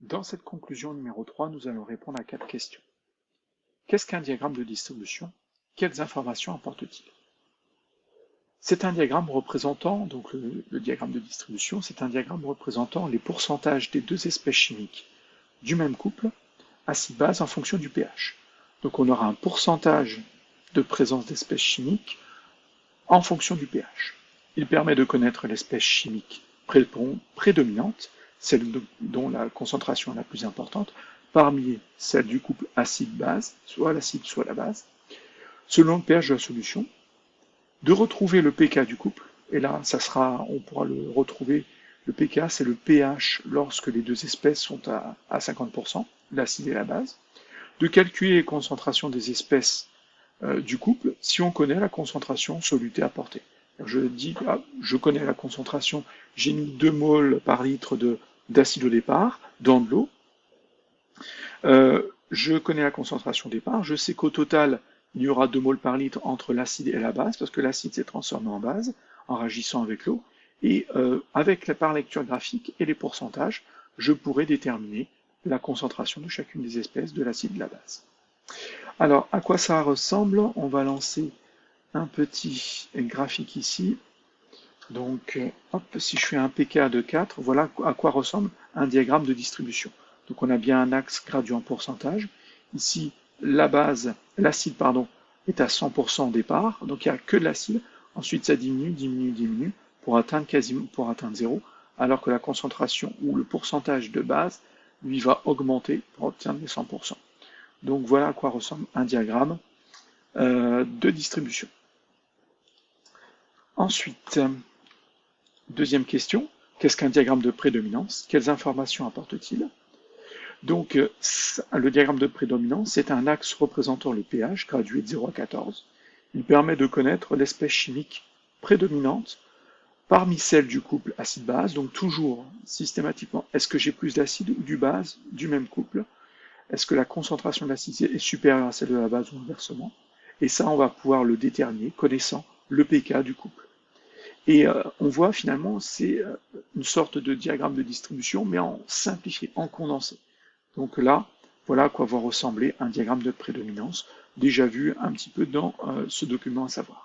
Dans cette conclusion numéro 3, nous allons répondre à 4 questions. Qu'est-ce qu'un diagramme de distribution? Quelles informations apporte-t-il? C'est un diagramme représentant, donc le diagramme de distribution, c'est un diagramme représentant les pourcentages des deux espèces chimiques du même couple, acide-base, en fonction du pH. Donc on aura un pourcentage de présence d'espèces chimiques en fonction du pH. Il permet de connaître l'espèce chimique prédominante, celle dont la concentration est la plus importante, parmi celles du couple acide-base, soit l'acide soit la base, selon le pH de la solution, de retrouver le pK du couple, et là, on pourra le retrouver, le pK, c'est le pH lorsque les deux espèces sont à 50%, l'acide et la base, de calculer les concentrations des espèces du couple si on connaît la concentration solutée apportée. Je dis, je connais la concentration, j'ai mis 2 moles par litre d'acide au départ dans de l'eau. Je connais la concentration départ, je sais qu'au total, il y aura 2 moles par litre entre l'acide et la base, parce que l'acide s'est transformé en base en réagissant avec l'eau, et par lecture graphique et les pourcentages, je pourrai déterminer la concentration de chacune des espèces de l'acide et de la base. Alors, à quoi ça ressemble? On va lancer un petit graphique ici. Donc, hop, si je fais un pK de 4, voilà à quoi ressemble un diagramme de distribution. Donc, on a bien un axe graduant pourcentage. Ici, l'acide est à 100% au départ, donc il n'y a que de l'acide. Ensuite, ça diminue pour atteindre 0, alors que la concentration ou le pourcentage de base, lui, va augmenter pour obtenir les 100%. Donc voilà à quoi ressemble un diagramme de distribution. Ensuite, deuxième question, qu'est-ce qu'un diagramme de prédominance? Quelles informations apporte-t-il? Donc, le diagramme de prédominance, c'est un axe représentant le pH gradué de 0 à 14. Il permet de connaître l'espèce chimique prédominante parmi celles du couple acide-base, donc toujours systématiquement, est-ce que j'ai plus d'acide ou du base du même couple? Est-ce que la concentration de l'acide est supérieure à celle de la base ou inversement? Et ça, on va pouvoir le déterminer connaissant le pK du couple. Et on voit finalement, c'est une sorte de diagramme de distribution, mais en simplifié, en condensé. Donc là, voilà à quoi va ressembler un diagramme de prédominance, déjà vu un petit peu dans ce document à savoir.